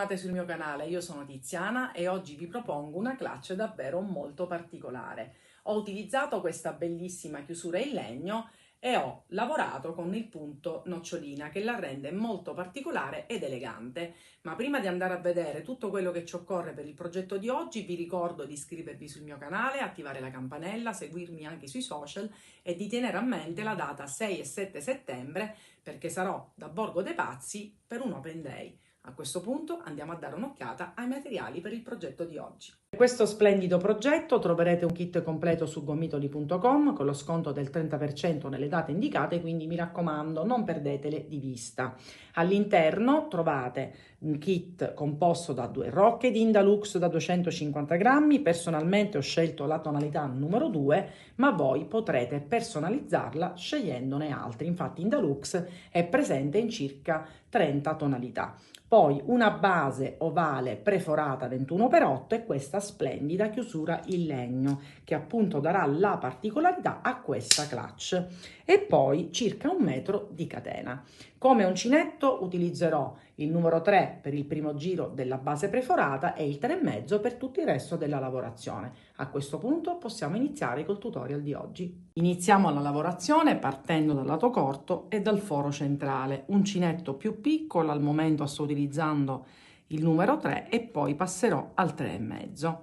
ritrovate sul mio canale, io sono Tiziana e oggi vi propongo una clutch davvero molto particolare. Ho utilizzato questa bellissima chiusura in legno e ho lavorato con il punto nocciolina che la rende molto particolare ed elegante. Ma prima di andare a vedere tutto quello che ci occorre per il progetto di oggi, vi ricordo di iscrivervi sul mio canale, attivare la campanella, seguirmi anche sui social e di tenere a mente la data 6 e 7 settembre perché sarò da Borgo dei Pazzi per un Open Day. A questo punto andiamo a dare un'occhiata ai materiali per il progetto di oggi. Per questo splendido progetto troverete un kit completo su gomitoli.com con lo sconto del 30% nelle date indicate, quindi mi raccomando non perdetele di vista. All'interno trovate un kit composto da 2 rocche di Indalux da 250 grammi, personalmente ho scelto la tonalità numero 2, ma voi potrete personalizzarla scegliendone altri, infatti Indalux è presente in circa 30 tonalità. Poi una base ovale preforata 21x8 e questa splendida chiusura in legno che appunto darà la particolarità a questa clutch, e poi circa 1 metro di catena. Come uncinetto utilizzerò il numero 3 per il primo giro della base preforata e il 3,5 per tutto il resto della lavorazione. A questo punto possiamo iniziare col tutorial di oggi. Iniziamo la lavorazione partendo dal lato corto e dal foro centrale. Uncinetto più piccolo, al momento sto utilizzando il numero 3 e poi passerò al 3,5.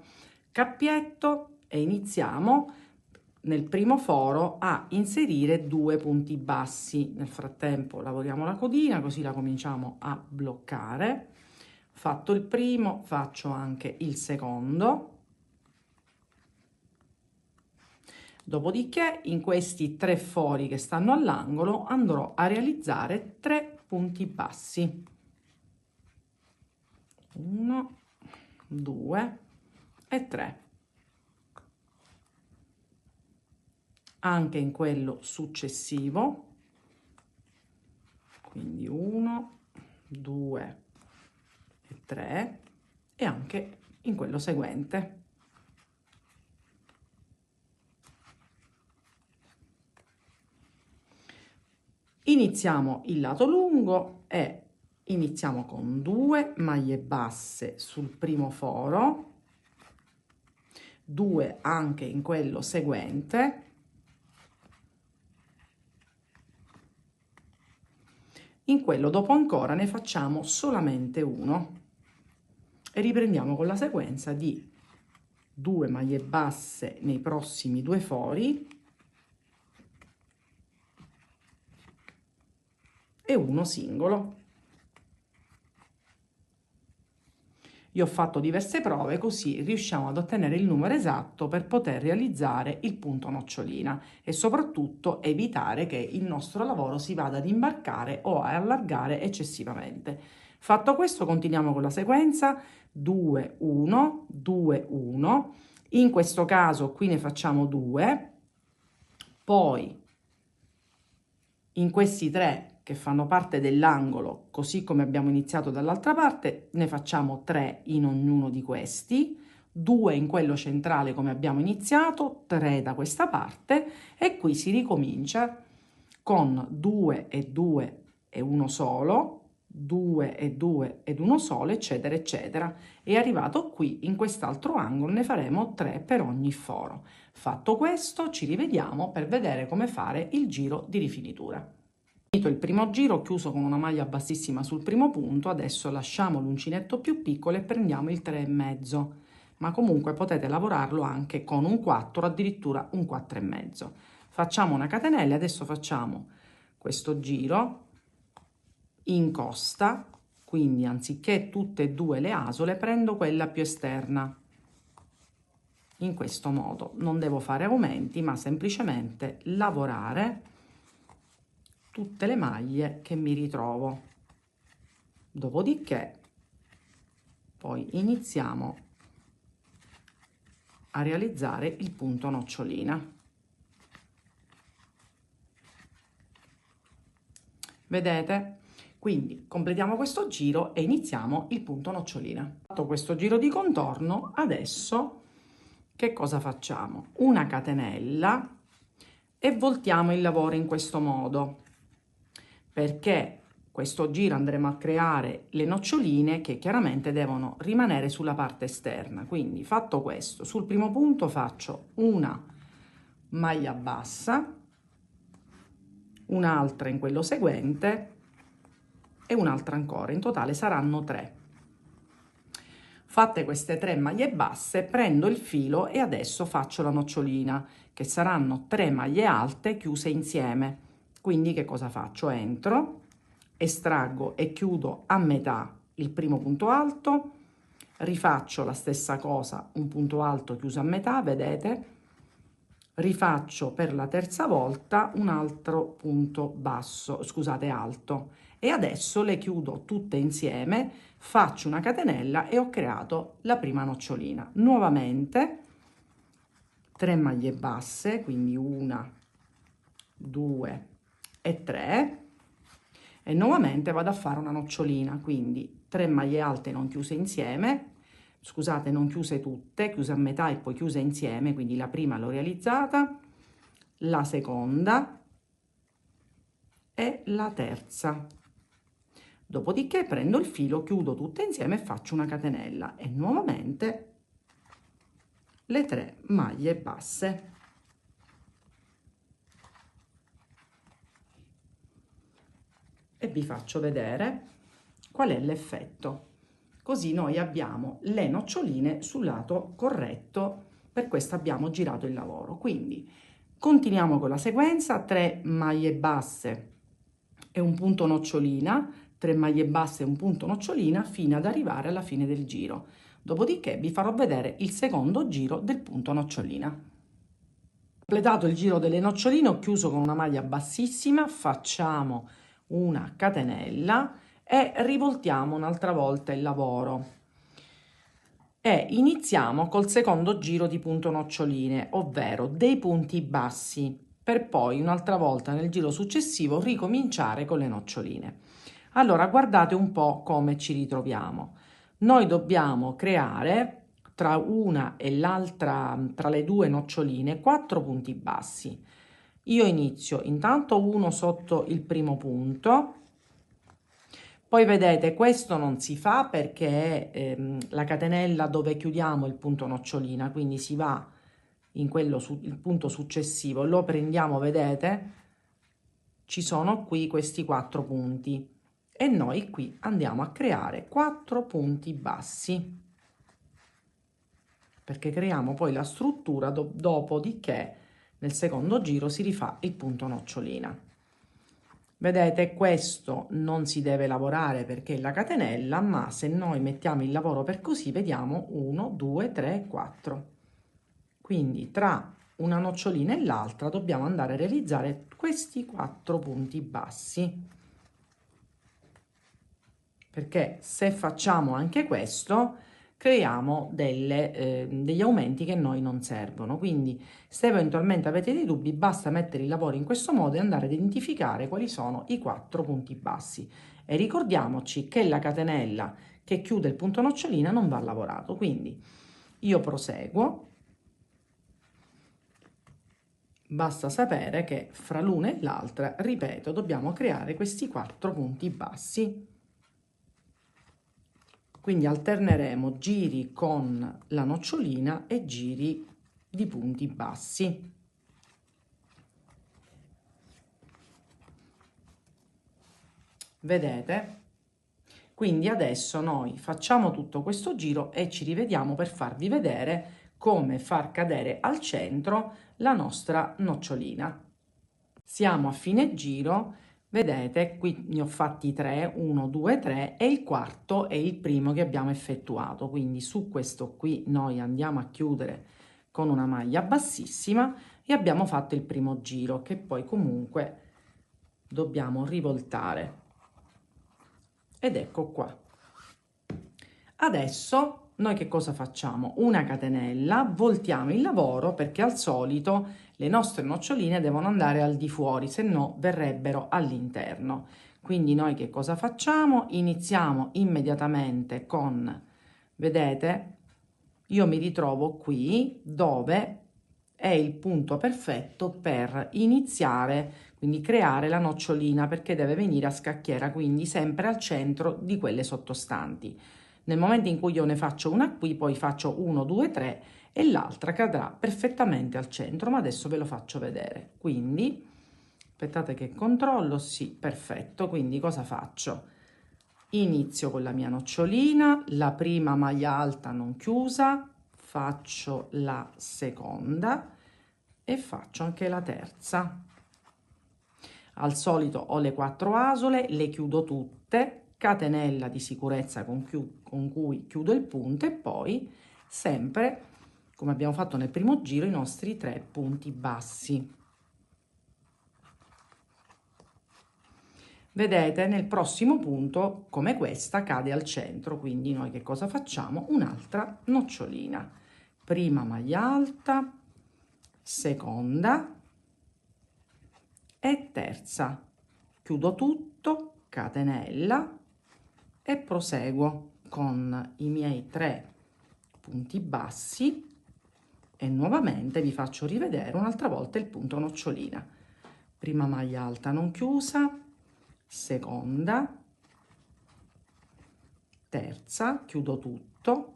Cappietto e iniziamo nel primo foro a inserire 2 punti bassi. Nel frattempo lavoriamo la codina così la cominciamo a bloccare. Fatto il primo, faccio anche il secondo. Dopodiché in questi 3 fori che stanno all'angolo andrò a realizzare 3 punti bassi. 1, 2 e 3. Anche in quello successivo, quindi 1, 2 e 3, e anche in quello seguente. Iniziamo il lato lungo e iniziamo con 2 maglie basse sul primo foro, 2 anche in quello seguente, in quello dopo ancora ne facciamo solamente 1 e riprendiamo con la sequenza di 2 maglie basse nei prossimi 2 fori e 1 singolo. Io ho fatto diverse prove così riusciamo ad ottenere il numero esatto per poter realizzare il punto nocciolina e soprattutto evitare che il nostro lavoro si vada ad imbarcare o a allargare eccessivamente. Fatto questo continuiamo con la sequenza 2 1 2 1, in questo caso qui ne facciamo 2, poi in questi 3 che fanno parte dell'angolo, così come abbiamo iniziato dall'altra parte, ne facciamo 3 in ognuno di questi, 2 in quello centrale come abbiamo iniziato, 3 da questa parte, e qui si ricomincia con 2 e 2 e 1 solo, 2 e 2 ed 1 solo, eccetera eccetera. E arrivato qui in quest'altro angolo ne faremo 3 per ogni foro. Fatto questo ci rivediamo per vedere come fare il giro di rifinitura. Finito il primo giro, chiuso con una maglia bassissima sul primo punto, adesso lasciamo l'uncinetto più piccolo e prendiamo il 3,5, ma comunque potete lavorarlo anche con un 4, addirittura un 4,5. Facciamo una catenella e adesso facciamo questo giro in costa, quindi anziché tutte e 2 le asole prendo quella più esterna. In questo modo non devo fare aumenti ma semplicemente lavorare tutte le maglie che mi ritrovo. Dopodiché poi iniziamo a realizzare il punto nocciolina. Vedete? Quindi completiamo questo giro e iniziamo il punto nocciolina. Fatto questo giro di contorno, adesso che cosa facciamo? Una catenella e voltiamo il lavoro in questo modo, perché questo giro andremo a creare le noccioline che chiaramente devono rimanere sulla parte esterna. Quindi fatto questo, sul primo punto faccio una maglia bassa, un'altra in quello seguente e un'altra ancora, in totale saranno 3. Fatte queste 3 maglie basse, prendo il filo e adesso faccio la nocciolina, che saranno 3 maglie alte chiuse insieme. Quindi che cosa faccio? Entro, estraggo e chiudo a metà il primo punto alto, rifaccio la stessa cosa, un punto alto chiuso a metà, vedete? Rifaccio per la terza volta un altro punto basso, scusate, alto, e adesso le chiudo tutte insieme, faccio una catenella e ho creato la prima nocciolina. Nuovamente 3 maglie basse, quindi 1, 2 e 3, e nuovamente vado a fare una nocciolina, quindi 3 maglie alte non chiuse insieme, scusate, non chiuse tutte, chiuse a metà e poi chiuse insieme, quindi la prima l'ho realizzata, la seconda e la terza. Dopodiché prendo il filo, chiudo tutte insieme e faccio una catenella e nuovamente le 3 maglie basse. E vi faccio vedere qual è l'effetto. Così noi abbiamo le noccioline sul lato corretto, per questo abbiamo girato il lavoro. Quindi continuiamo con la sequenza: 3 maglie basse e un punto nocciolina, 3 maglie basse e un punto nocciolina fino ad arrivare alla fine del giro. Dopodiché vi farò vedere il secondo giro del punto nocciolina. Completato il giro delle noccioline, ho chiuso con una maglia bassissima, facciamo una catenella e rivoltiamo un'altra volta il lavoro e iniziamo col secondo giro di punto noccioline, ovvero dei punti bassi, per poi un'altra volta nel giro successivo ricominciare con le noccioline. Allora guardate un po' come ci ritroviamo. Noi dobbiamo creare tra una e l'altra, tra le due noccioline, 4 punti bassi. Io inizio intanto uno sotto il primo punto, poi vedete questo non si fa perché è la catenella dove chiudiamo il punto nocciolina, quindi si va in quello il punto successivo, lo prendiamo, vedete, ci sono qui questi 4 punti e noi qui andiamo a creare 4 punti bassi, perché creiamo poi la struttura, dopodiché nel secondo giro si rifà il punto nocciolina. Vedete, questo non si deve lavorare perché è la catenella, ma se noi mettiamo il lavoro per così, vediamo 1, 2, 3, 4. Quindi tra una nocciolina e l'altra dobbiamo andare a realizzare questi 4 punti bassi, perché se facciamo anche questo creiamo degli aumenti che a noi non servono. Quindi se eventualmente avete dei dubbi, basta mettere il lavoro in questo modo e andare ad identificare quali sono i 4 punti bassi, e ricordiamoci che la catenella che chiude il punto nocciolina non va lavorato. Quindi io proseguo, basta sapere che fra l'una e l'altra, ripeto, dobbiamo creare questi 4 punti bassi. Quindi alterneremo giri con la nocciolina e giri di punti bassi. Vedete? Quindi adesso noi facciamo tutto questo giro e ci rivediamo per farvi vedere come far cadere al centro la nostra nocciolina. Siamo a fine giro. Vedete, qui ne ho fatti 3, 1, 2, 3 e il quarto è il primo che abbiamo effettuato. Quindi su questo qui noi andiamo a chiudere con una maglia bassissima e abbiamo fatto il primo giro che poi comunque dobbiamo rivoltare. Ed ecco qua. Adesso noi che cosa facciamo? Una catenella, voltiamo il lavoro perché al solito le nostre noccioline devono andare al di fuori, se no verrebbero all'interno. Quindi noi che cosa facciamo? Iniziamo immediatamente con, vedete, io mi ritrovo qui dove è il punto perfetto per iniziare, quindi creare la nocciolina, perché deve venire a scacchiera, quindi sempre al centro di quelle sottostanti. Nel momento in cui io ne faccio una qui, poi faccio 1, 2, 3 e l'altra cadrà perfettamente al centro, ma adesso ve lo faccio vedere. Quindi aspettate che controllo, sì, perfetto. Quindi cosa faccio? Inizio con la mia nocciolina, la prima maglia alta non chiusa, faccio la seconda e faccio anche la terza. Al solito ho le 4 asole, le chiudo tutte, catenella di sicurezza con cui chiudo il punto e poi sempre, come abbiamo fatto nel primo giro, i nostri 3 punti bassi. Vedete, nel prossimo punto, come questa, cade al centro, quindi noi che cosa facciamo? Un'altra nocciolina. Prima maglia alta, seconda e terza. Chiudo tutto, catenella e proseguo con i miei 3 punti bassi e nuovamente vi faccio rivedere un'altra volta il punto nocciolina. Prima maglia alta non chiusa, seconda, terza, chiudo tutto,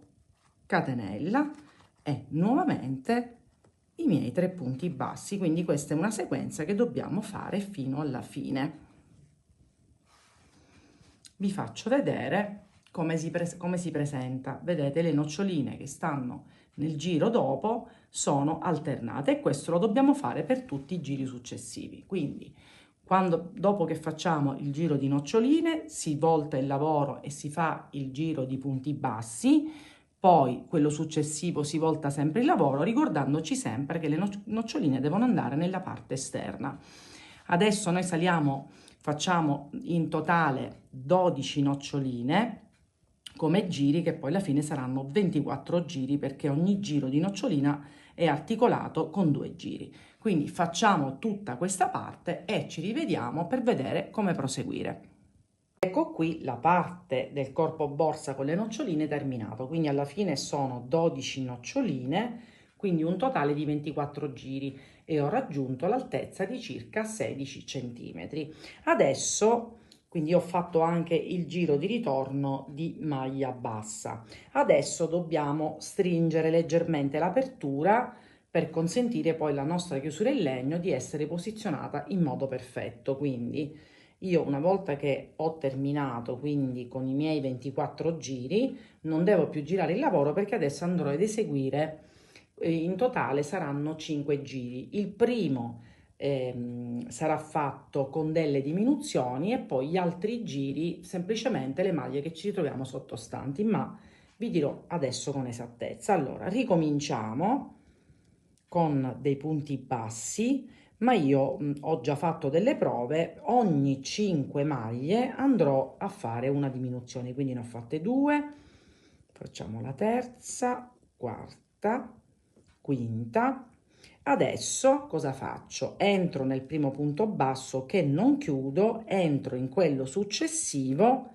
catenella e nuovamente i miei 3 punti bassi. Quindi questa è una sequenza che dobbiamo fare fino alla fine. Vi faccio vedere come si presenta. Vedete, le noccioline che stanno nel giro dopo sono alternate e questo lo dobbiamo fare per tutti i giri successivi. Quindi dopo che facciamo il giro di noccioline si volta il lavoro e si fa il giro di punti bassi, poi quello successivo si volta sempre il lavoro, ricordandoci sempre che le noccioline devono andare nella parte esterna. Adesso noi facciamo in totale 12 noccioline come giri, che poi alla fine saranno 24 giri, perché ogni giro di nocciolina è articolato con 2 giri. Quindi facciamo tutta questa parte e ci rivediamo per vedere come proseguire. Ecco qui la parte del corpo borsa con le noccioline terminato, quindi alla fine sono 12 noccioline, quindi un totale di 24 giri e ho raggiunto l'altezza di circa 16 centimetri. Adesso, quindi ho fatto anche il giro di ritorno di maglia bassa. Adesso dobbiamo stringere leggermente l'apertura per consentire poi alla nostra chiusura in legno di essere posizionata in modo perfetto. Quindi io una volta che ho terminato, quindi con i miei 24 giri, non devo più girare il lavoro perché adesso andrò ad eseguire, in totale saranno 5 giri. Il primo sarà fatto con delle diminuzioni e poi gli altri giri semplicemente le maglie che ci ritroviamo sottostanti, ma vi dirò adesso con esattezza. Allora, ricominciamo con dei punti bassi, ma io ho già fatto delle prove, ogni 5 maglie andrò a fare una diminuzione, quindi ne ho fatte 2, facciamo la terza, quarta, quinta. Adesso cosa faccio? Entro nel primo punto basso che non chiudo, entro in quello successivo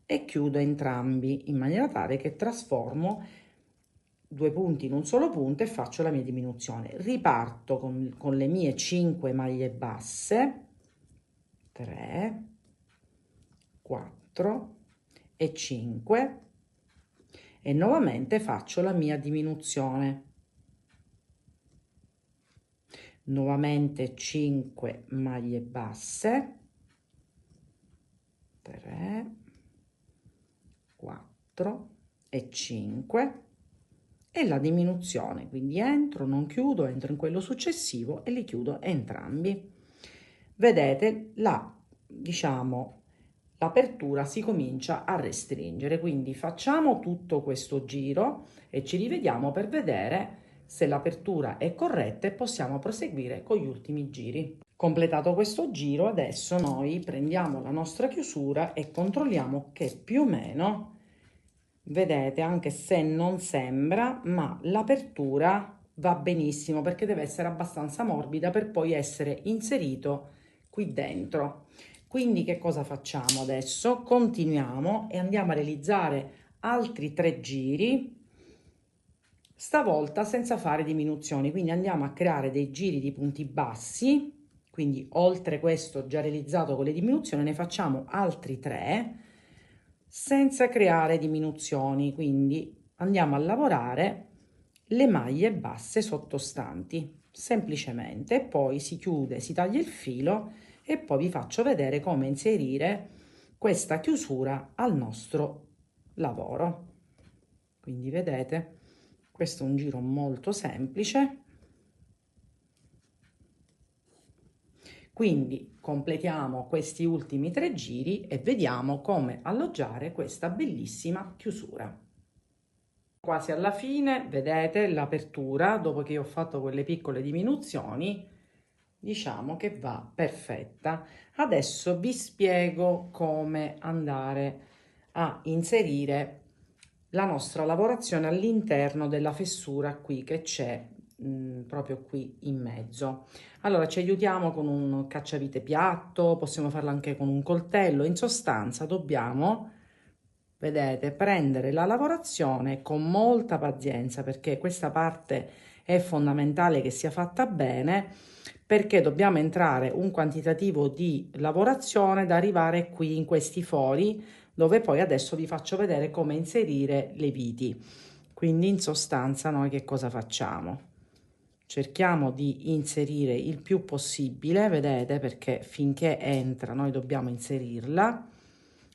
e chiudo entrambi in maniera tale che trasformo 2 punti in un solo punto e faccio la mia diminuzione. Riparto con le mie 5 maglie basse, 3, 4 e 5 e nuovamente faccio la mia diminuzione. Nuovamente 5 maglie basse, 3, 4 e 5 e la diminuzione, quindi entro, non chiudo, entro in quello successivo e li chiudo entrambi. Vedete, l'apertura si comincia a restringere, quindi facciamo tutto questo giro e ci rivediamo per vedere se l'apertura è corretta e possiamo proseguire con gli ultimi giri. Completato questo giro, adesso noi prendiamo la nostra chiusura e controlliamo che più o meno, vedete, anche se non sembra, ma l'apertura va benissimo perché deve essere abbastanza morbida per poi essere inserito qui dentro. Quindi che cosa facciamo adesso? Continuiamo e andiamo a realizzare altri 3 giri, stavolta senza fare diminuzioni, quindi andiamo a creare dei giri di punti bassi quindi oltre questo già realizzato con le diminuzioni ne facciamo altri 3 senza creare diminuzioni, quindi andiamo a lavorare le maglie basse sottostanti semplicemente, e poi si chiude, si taglia il filo e poi vi faccio vedere come inserire questa chiusura al nostro lavoro. Quindi vedete, questo è un giro molto semplice. Quindi completiamo questi ultimi 3 giri e vediamo come alloggiare questa bellissima chiusura. Quasi alla fine, vedete l'apertura, dopo che ho fatto quelle piccole diminuzioni, diciamo che va perfetta. Adesso vi spiego come andare a inserire la nostra lavorazione all'interno della fessura qui che c'è proprio qui in mezzo. Allora ci aiutiamo con un cacciavite piatto, possiamo farlo anche con un coltello. In sostanza dobbiamo, vedete, prendere la lavorazione con molta pazienza, perché questa parte è fondamentale che sia fatta bene, perché dobbiamo entrare un quantitativo di lavorazione da arrivare qui in questi fori, dove poi adesso vi faccio vedere come inserire le viti. Quindi in sostanza noi che cosa facciamo? Cerchiamo di inserire il più possibile, vedete, perché finché entra noi dobbiamo inserirla.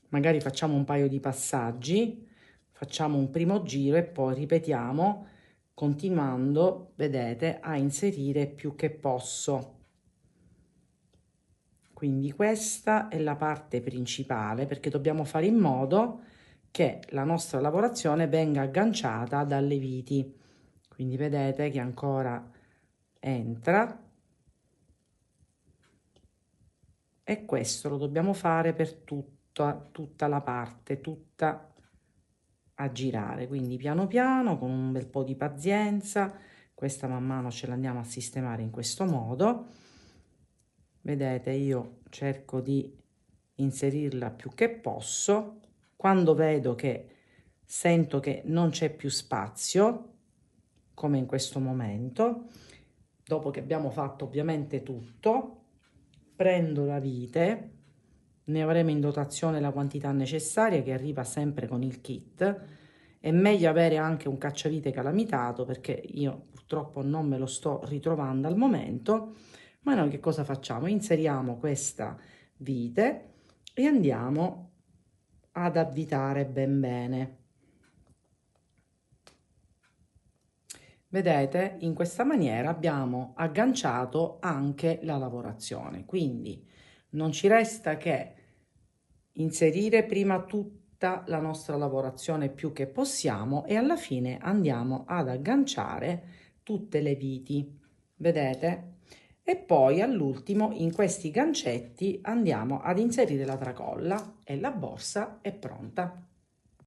Magari facciamo un paio di passaggi, facciamo un primo giro e poi ripetiamo, continuando, vedete, a inserire più che posso. Quindi questa è la parte principale, perché dobbiamo fare in modo che la nostra lavorazione venga agganciata dalle viti. Quindi vedete che ancora entra, e questo lo dobbiamo fare per tutta la parte, tutta a girare. Quindi piano piano, con un bel po' di pazienza, questa man mano ce l'andiamo a sistemare in questo modo. Vedete, io cerco di inserirla più che posso. Quando vedo che sento che non c'è più spazio, come in questo momento, dopo che abbiamo fatto ovviamente tutto, prendo la vite, ne avremo in dotazione la quantità necessaria che arriva sempre con il kit. È meglio avere anche un cacciavite calamitato, perché io purtroppo non me lo sto ritrovando al momento. Ma noi che cosa facciamo? Inseriamo questa vite e andiamo ad avvitare ben bene. Vedete, in questa maniera abbiamo agganciato anche la lavorazione, quindi non ci resta che inserire prima tutta la nostra lavorazione più che possiamo e alla fine andiamo ad agganciare tutte le viti, vedete? E poi all'ultimo in questi gancetti andiamo ad inserire la tracolla e la borsa è pronta.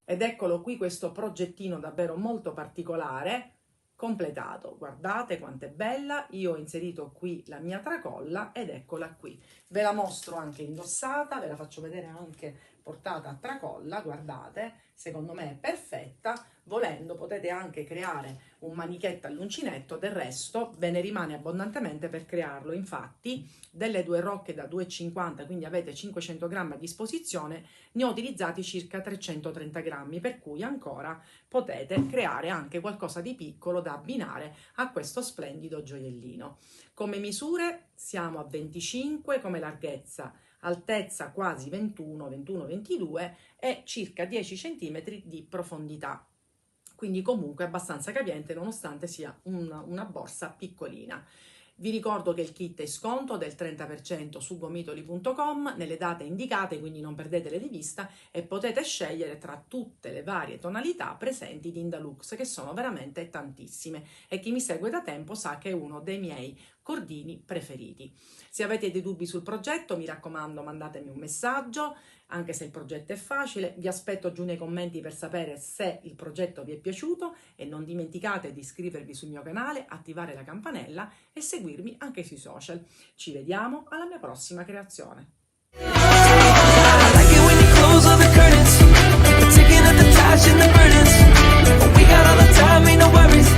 Ed eccolo qui questo progettino davvero molto particolare completato. Guardate quanto è bella. Io ho inserito qui la mia tracolla ed eccola qui. Ve la mostro anche indossata, ve la faccio vedere anche portata a tracolla. Guardate, secondo me è perfetta. Volendo potete anche creare un manichetto all'uncinetto, del resto ve ne rimane abbondantemente per crearlo. Infatti delle 2 rocche da 2,50, quindi avete 500 grammi a disposizione, ne ho utilizzati circa 330 grammi, per cui ancora potete creare anche qualcosa di piccolo da abbinare a questo splendido gioiellino. Come misure siamo a 25 come larghezza, altezza quasi 21-22 e circa 10 cm di profondità. Quindi comunque abbastanza capiente nonostante sia una borsa piccolina. Vi ricordo che il kit è sconto del 30% su gomitoli.com nelle date indicate, quindi non perdetele di vista e potete scegliere tra tutte le varie tonalità presenti di Indalux, che sono veramente tantissime e chi mi segue da tempo sa che è uno dei miei cordini preferiti. Se avete dei dubbi sul progetto, mi raccomando, mandatemi un messaggio, anche se il progetto è facile. Vi aspetto giù nei commenti per sapere se il progetto vi è piaciuto e non dimenticate di iscrivervi sul mio canale, attivare la campanella e seguirmi anche sui social. Ci vediamo alla mia prossima creazione. Taking up the touch and the burdens, but we got all the time, ain't no worries.